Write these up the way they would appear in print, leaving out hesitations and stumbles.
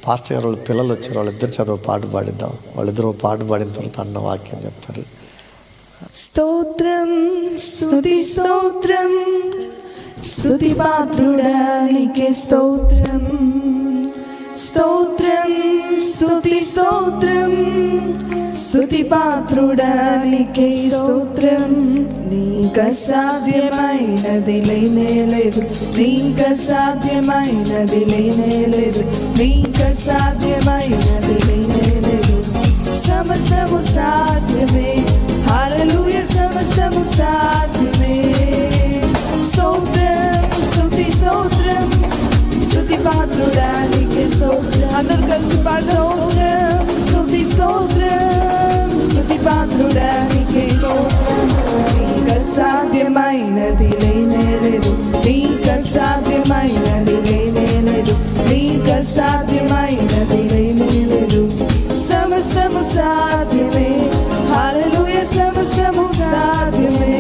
Pastor గారు వాళ్ళ పిల్లలు వచ్చారు, వాళ్ళిద్దరు చదువు పాట పాడిద్దాం. వాళ్ళిద్దరు పాట పాడిన తర్వాత అన్న వాక్యం చెప్తారు. స్తోత్రం స్తుతి స్తోత్రం స్తుతి పాత్రుడా నీకే స్తోత్రం. స్తోత్రం స్తుతి స్తోత్రం స్తుతి పాత్రుడా నీకే స్తోత్రం. నీక సాధ్యమైనది లేనే లేదు, నీక సాధ్యమైనది లేనే లేదు, నీక సాధ్యమైనది లేనే లేదు. సమస్తము సాధ్యమే, హల్లెలూయా, సమస్తము సాధ్యమే. స్తోత్రం స్తుతి స్తోత్రం స్తుతి పాత్రుడా నీకే స్తోత్రం. అందరూ కలిసి స్తోత్రం స్తుతి స్తోత్రం స్తుతి పాత్రుడా నీకే స్తోత్రం. నీక సాధ్యమైనది లేనే లేదు, నీక సాధ్యమైనది లేనే లేదు, నీక సాధ్యమైనది లేనే లేదు. సమస్తము సాధ్యమే, హల్లెలూయా, సమస్తము సాధ్యమే.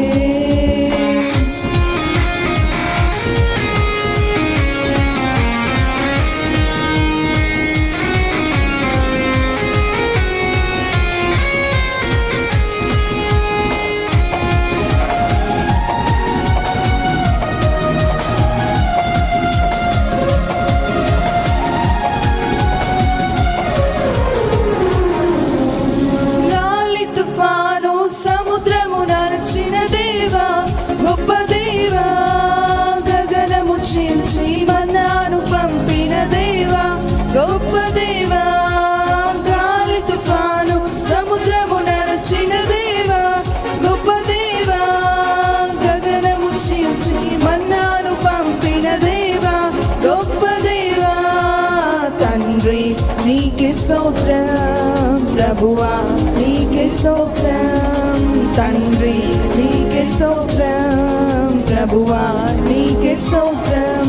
నీకే స్తోత్రం ప్రభువా, నీకే స్తోత్రం తండ్రి, నీకే స్తోత్రం ప్రభువా, నీకే స్తోత్రం.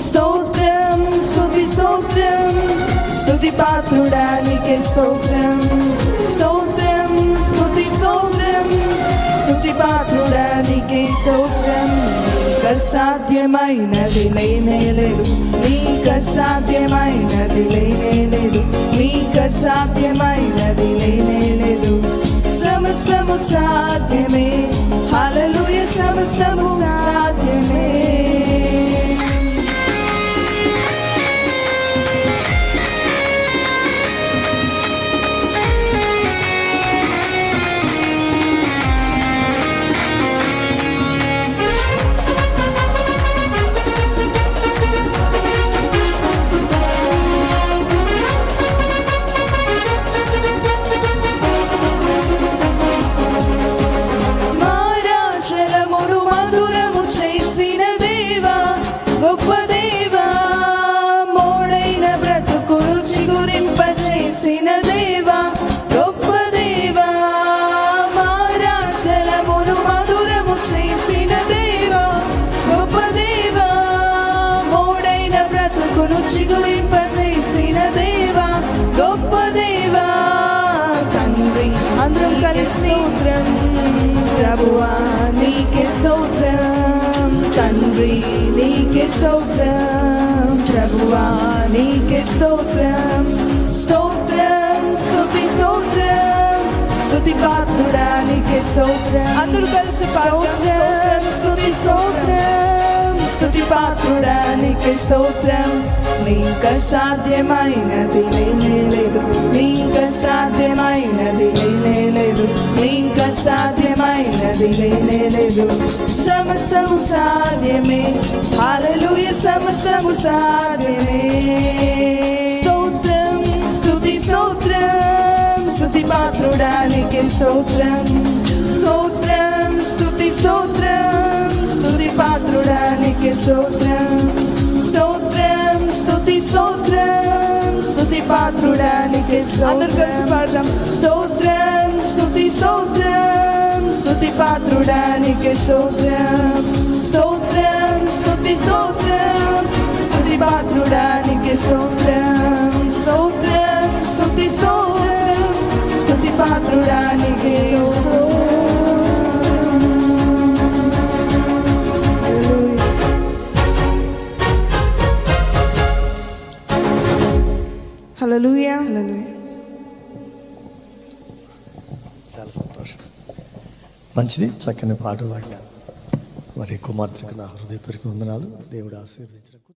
స్తోత్రం స్తుతి స్తోత్రం స్తుతి పాత్రుడా నీకే స్తోత్రం. స్తోత్రం స్తుతి స్తోత్రం స్తుతి పాత్రుడా నీకే స్తోత్రం. నీక సాధ్యమైనది లేనే లేదు, నీక సాధ్యమైనది లేనే లేదు, నీక సాధ్యమైనది లేనే లేదు. సమస్తము సాధ్యమే, హల్లెలూయా, సమస్తము సాధ్యమే. గొప్ప దేవా, మోడైన బ్రతుకును చిగురింపచేసిన దేవా, గొప్ప దేవా, మారాచలమును మధురము చేసిన దేవా, గొప్ప దేవా, మోడైన బ్రతుకును చిగురింపచేసిన దేవా, గొప్ప దేవా తండ్రి. అందరం కలిసి స్తోత్రం ప్రభువా నీకే స్తోత్రం తండ్రి, నీకే స్తోత్రం ప్రభువా, నీకే స్తోత్రం. స్తోత్రం స్తుతి స్తోత్రం స్తుతి పాత్రుడా నీకే స్తోత్రం. అందరూ కలిసి స్తోత్రం స్తుతి స్తోత్రం స్తుతి పాత్రుడా నీకే స్తోత్రం. నీక సాధ్యమైనది లేనే లేదు, నీక సాధ్యమైనది లేనే లేదు, నీక సాధ్యమైనది లేనే లేదు. సమస్తము సాధ్యమే, హల్లెలూయా, సమస్తము సాధ్యమే. స్తోత్రం స్తుతి స్తోత్రం స్తుతి పాత్రుడా నీకే స్తోత్రం. స్తోత్రం స్తుతి స్తోత్రం స్తుతి పాత్రుడా నీకే స్తోత్రం. స్తోత్రం స్తుతి స్తోత్రం స్తుతి పాత్రుడా నీకే స్తోత్రం. అందరూ కలిసి పాడదాం. స్తోత్రం స్తుతి స్తోత్రం స్తుతి పాత్రుడా నీకే స్తోత్రం. స్తోత్రం స్తుతి స్తోత్రం స్తుతి పాత్రుడా నీకే స్తోత్రం. స్తోత్రం స్తుతి స్తోత్రం స్తుతి పాత్రుడా నీకే స్తోత్రం. హల్లెలూయా హల్లెలూయా. చాలా సంతోషం. మంచిది, చక్కని పాట పాడినారు. మరి కుమార్తెకు నా హృదయపూర్వక వందనాలు. దేవుడు ఆశీర్వదించిన